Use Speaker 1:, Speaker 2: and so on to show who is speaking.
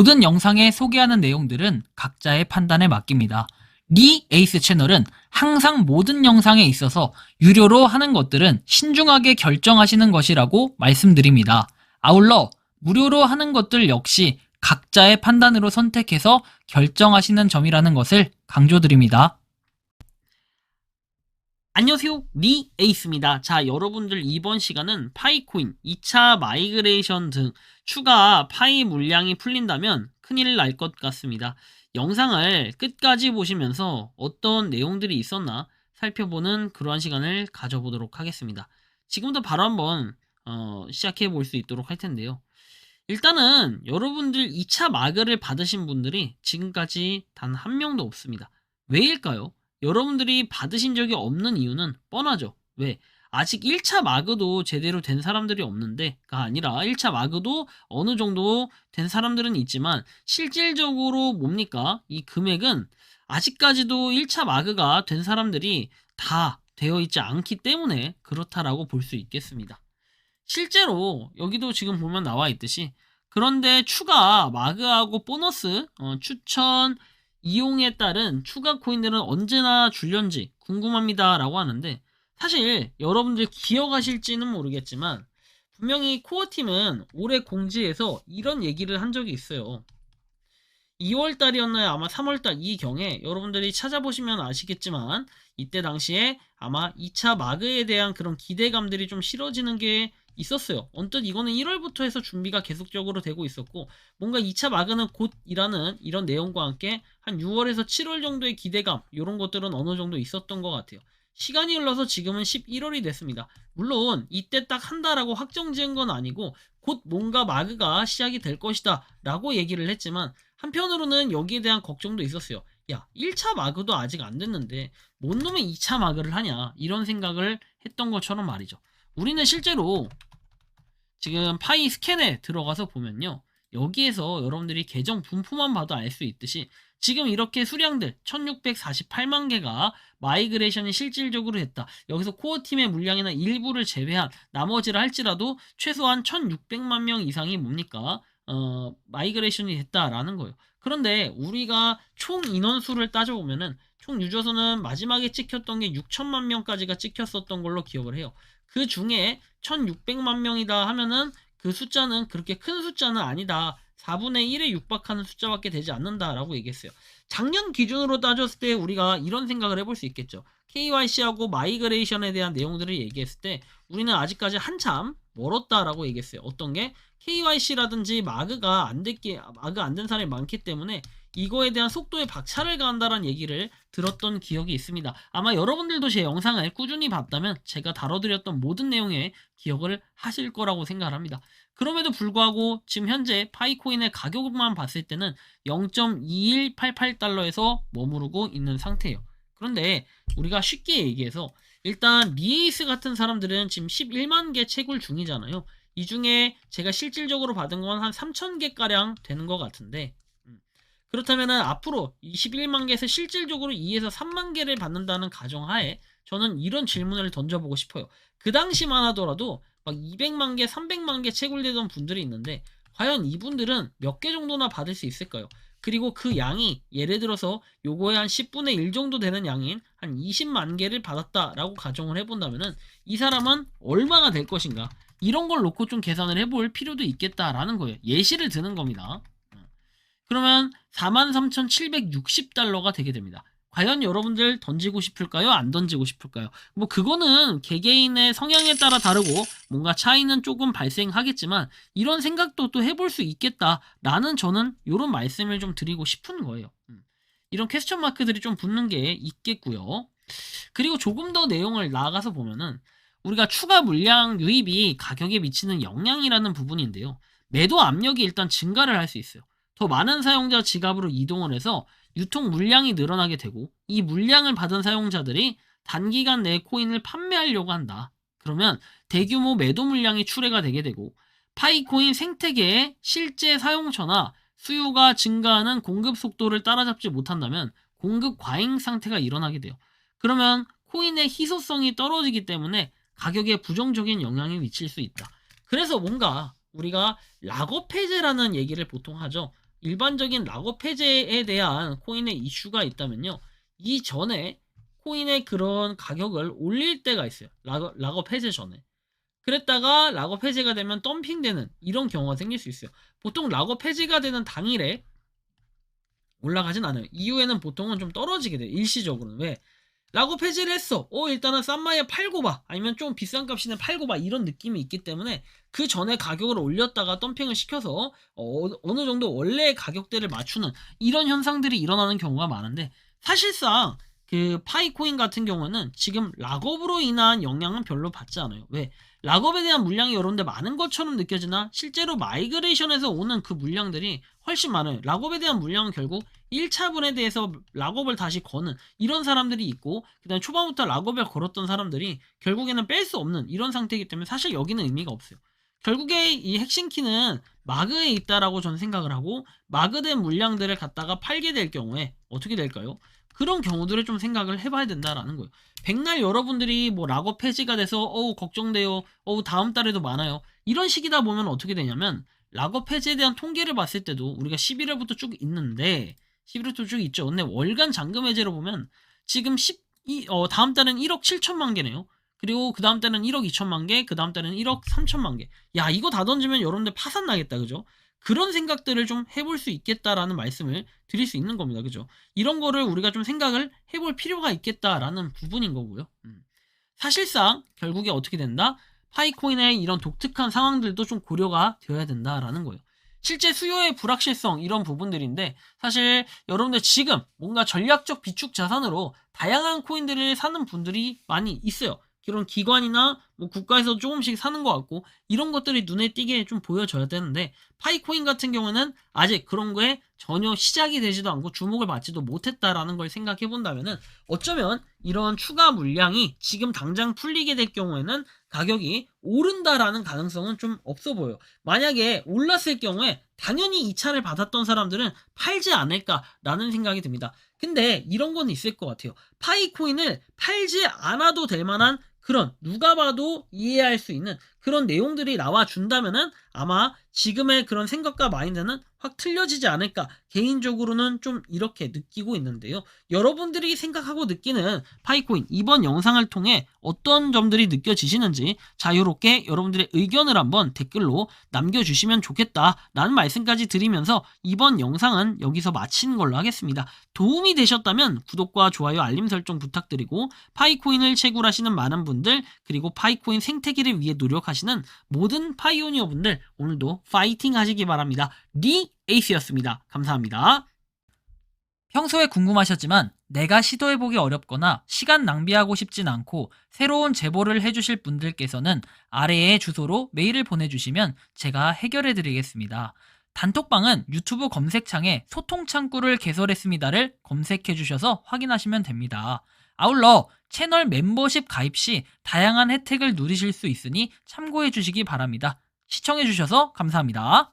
Speaker 1: 모든 영상에 소개하는 내용들은 각자의 판단에 맡깁니다. 리 에이스 채널은 항상 모든 영상에 있어서 유료로 하는 것들은 신중하게 결정하시는 것이라고 말씀드립니다. 아울러 무료로 하는 것들 역시 각자의 판단으로 선택해서 결정하시는 점이라는 것을 강조드립니다. 안녕하세요, 리 에이스입니다. 자, 여러분들 이번 시간은 파이코인 2차 마이그레이션 등 추가 파이 물량이 풀린다면 큰일 날 것 같습니다. 영상을 끝까지 보시면서 어떤 내용들이 있었나 살펴보는 그러한 시간을 가져보도록 하겠습니다. 지금부터 바로 한번 시작해 볼 수 있도록 할 텐데요. 일단은 여러분들 2차 마그를 받으신 분들이 지금까지 단 한 명도 없습니다. 왜일까요? 여러분들이 받으신 적이 없는 이유는 뻔하죠. 왜? 아직 1차 마그도 제대로 된 사람들이 없는데가 아니라 1차 마그도 어느 정도 된 사람들은 있지만 실질적으로 뭡니까? 이 금액은 아직까지도 1차 마그가 된 사람들이 다 되어 있지 않기 때문에 그렇다라고 볼 수 있겠습니다. 실제로 여기도 지금 보면 나와 있듯이 그런데 추가 마그하고 보너스 추천 이용에 따른 추가 코인들은 언제나 줄련지 궁금합니다 라고 하는데, 사실 여러분들 기억하실지는 모르겠지만 분명히 코어팀은 올해 공지에서 이런 얘기를 한 적이 있어요. 2월달이었나요? 아마 3월달 이 경에 여러분들이 찾아보시면 아시겠지만 이때 당시에 아마 2차 마그에 대한 그런 기대감들이 좀 실어지는 게 있었어요. 언뜻 이거는 1월부터 해서 준비가 계속적으로 되고 있었고, 뭔가 2차 마그는 곧이라는 이런 내용과 함께 한 6월에서 7월 정도의 기대감, 이런 것들은 어느 정도 있었던 것 같아요. 시간이 흘러서 지금은 11월이 됐습니다. 물론 이때 딱 한다라고 확정 지은 건 아니고 곧 뭔가 마그가 시작이 될 것이다 라고 얘기를 했지만, 한편으로는 여기에 대한 걱정도 있었어요. 야, 1차 마그도 아직 안 됐는데 뭔 놈의 2차 마그를 하냐, 이런 생각을 했던 것처럼 말이죠. 우리는 실제로 지금 파이 스캔에 들어가서 보면요, 여기에서 여러분들이 계정 분포만 봐도 알 수 있듯이 지금 이렇게 수량들 1648만 개가 마이그레이션이 실질적으로 됐다. 여기서 코어팀의 물량이나 일부를 제외한 나머지를 할지라도 최소한 1600만 명 이상이 뭡니까? 마이그레이션이 됐다라는 거예요. 그런데 우리가 총 인원수를 따져보면은 총 유저수는 마지막에 찍혔던 게 6천만 명까지가 찍혔었던 걸로 기억을 해요. 그 중에 1600만 명이다 하면은 그 숫자는 그렇게 큰 숫자는 아니다. 4분의 1에 육박하는 숫자밖에 되지 않는다라고 얘기했어요. 작년 기준으로 따졌을 때 우리가 이런 생각을 해볼 수 있겠죠. KYC하고 마이그레이션에 대한 내용들을 얘기했을 때 우리는 아직까지 한참 멀었다라고 얘기했어요. 어떤 게 KYC라든지 마그가 안 된 사람이 많기 때문에 이거에 대한 속도에 박차를 가한다는 얘기를 들었던 기억이 있습니다. 아마 여러분들도 제 영상을 꾸준히 봤다면 제가 다뤄드렸던 모든 내용에 기억을 하실 거라고 생각을 합니다. 그럼에도 불구하고 지금 현재 파이코인의 가격만 봤을 때는 0.2188달러에서 머무르고 있는 상태예요. 그런데 우리가 쉽게 얘기해서 일단 리에이스 같은 사람들은 지금 11만 개 채굴 중이잖아요. 이 중에 제가 실질적으로 받은 건 한 3,000개가량 되는 것 같은데, 그렇다면 앞으로 21만 개에서 실질적으로 2에서 3만 개를 받는다는 가정하에 저는 이런 질문을 던져보고 싶어요. 그 당시만 하더라도 막 200만 개, 300만 개 채굴되던 분들이 있는데 과연 이분들은 몇 개 정도나 받을 수 있을까요? 그리고 그 양이 예를 들어서 요거의 한 10분의 1 정도 되는 양인 한 20만 개를 받았다라고 가정을 해본다면은 이 사람은 얼마가 될 것인가? 이런 걸 놓고 좀 계산을 해볼 필요도 있겠다라는 거예요. 예시를 드는 겁니다. 그러면 43,760달러가 되게 됩니다. 과연 여러분들 던지고 싶을까요? 안 던지고 싶을까요? 뭐 그거는 개개인의 성향에 따라 다르고 뭔가 차이는 조금 발생하겠지만 이런 생각도 또 해볼 수 있겠다라는 저는 이런 말씀을 좀 드리고 싶은 거예요. 이런 퀘스천 마크들이 좀 붙는 게 있겠고요. 그리고 조금 더 내용을 나아가서 보면은 우리가 추가 물량 유입이 가격에 미치는 영향이라는 부분인데요. 매도 압력이 일단 증가를 할 수 있어요. 더 많은 사용자 지갑으로 이동을 해서 유통 물량이 늘어나게 되고 이 물량을 받은 사용자들이 단기간 내에 코인을 판매하려고 한다. 그러면 대규모 매도 물량이 출회가 되게 되고 파이코인 생태계의 실제 사용처나 수요가 증가하는 공급 속도를 따라잡지 못한다면 공급 과잉 상태가 일어나게 돼요. 그러면 코인의 희소성이 떨어지기 때문에 가격에 부정적인 영향이 미칠 수 있다. 그래서 뭔가 우리가 락업 해제라는 얘기를 보통 하죠. 일반적인 락업 해제에 대한 코인의 이슈가 있다면요. 이전에 코인의 그런 가격을 올릴 때가 있어요. 락업 해제 전에. 그랬다가 락업 해제가 되면 덤핑되는 이런 경우가 생길 수 있어요. 보통 락업 해제가 되는 당일에 올라가진 않아요. 이후에는 보통은 좀 떨어지게 돼요. 일시적으로는. 왜? 락업 해제를 했어. 일단은 싼 마이에 팔고 봐. 아니면 좀 비싼 값이네 팔고 봐. 이런 느낌이 있기 때문에 그 전에 가격을 올렸다가 덤핑을 시켜서 어느 정도 원래의 가격대를 맞추는 이런 현상들이 일어나는 경우가 많은데, 사실상 그 파이코인 같은 경우는 지금 락업으로 인한 영향은 별로 받지 않아요. 왜? 락업에 대한 물량이 여러분들 많은 것처럼 느껴지나 실제로 마이그레이션에서 오는 그 물량들이 훨씬 많아요. 락업에 대한 물량은 결국 1차분에 대해서 락업을 다시 거는 이런 사람들이 있고, 그 다음에 초반부터 락업을 걸었던 사람들이 결국에는 뺄 수 없는 이런 상태이기 때문에 사실 여기는 의미가 없어요. 결국에 이 핵심 키는 마그에 있다라고 저는 생각을 하고, 마그된 물량들을 갖다가 팔게 될 경우에 어떻게 될까요? 그런 경우들을 좀 생각을 해봐야 된다라는 거예요. 백날 여러분들이 뭐 락업 폐지가 돼서 걱정돼요. 다음 달에도 많아요. 이런 식이다 보면 어떻게 되냐면, 락업 해제에 대한 통계를 봤을 때도 우리가 11월부터 쭉 있는데 11월부터 쭉 있죠. 근데 월간 잔금 해제로 보면 지금 다음 달은 1억 7천만 개네요. 그리고 그 다음 달은 1억 2천만 개, 그 다음 달은 1억 3천만 개. 야, 이거 다 던지면 여러분들 파산 나겠다, 그죠? 그런 생각들을 좀 해볼 수 있겠다라는 말씀을 드릴 수 있는 겁니다, 그죠? 이런 거를 우리가 좀 생각을 해볼 필요가 있겠다라는 부분인 거고요. 사실상 결국에 어떻게 된다? 파이코인의 이런 독특한 상황들도 좀 고려가 되어야 된다라는 거예요. 실제 수요의 불확실성 이런 부분들인데, 사실 여러분들 지금 뭔가 전략적 비축 자산으로 다양한 코인들을 사는 분들이 많이 있어요. 그런 기관이나 뭐 국가에서 조금씩 사는 것 같고, 이런 것들이 눈에 띄게 좀 보여져야 되는데, 파이코인 같은 경우는 아직 그런 거에 전혀 시작이 되지도 않고 주목을 받지도 못했다라는 걸 생각해 본다면은, 어쩌면 이런 추가 물량이 지금 당장 풀리게 될 경우에는 가격이 오른다라는 가능성은 좀 없어 보여요. 만약에 올랐을 경우에 당연히 이 차를 받았던 사람들은 팔지 않을까라는 생각이 듭니다. 근데 이런 건 있을 것 같아요. 파이코인을 팔지 않아도 될 만한 그런 누가 봐도 이해할 수 있는 그런 내용들이 나와준다면은 아마 지금의 그런 생각과 마인드는 확 틀려지지 않을까, 개인적으로는 좀 이렇게 느끼고 있는데요. 여러분들이 생각하고 느끼는 파이코인 이번 영상을 통해 어떤 점들이 느껴지시는지 자유롭게 여러분들의 의견을 한번 댓글로 남겨주시면 좋겠다라는 말씀까지 드리면서 이번 영상은 여기서 마치는 걸로 하겠습니다. 도움이 되셨다면 구독과 좋아요, 알림 설정 부탁드리고, 파이코인을 채굴하시는 많은 분들, 그리고 파이코인 생태계를 위해 노력하시는 모든 파이오니어 분들 오늘도 파이팅 하시기 바랍니다. 리 에이스였습니다. 감사합니다.
Speaker 2: 평소에 궁금하셨지만 내가 시도해보기 어렵거나 시간 낭비하고 싶진 않고 새로운 제보를 해주실 분들께서는 아래의 주소로 메일을 보내주시면 제가 해결해드리겠습니다. 단톡방은 유튜브 검색창에 소통창구를 개설했습니다를 검색해주셔서 확인하시면 됩니다. 아울러 채널 멤버십 가입 시 다양한 혜택을 누리실 수 있으니 참고해주시기 바랍니다. 시청해주셔서 감사합니다.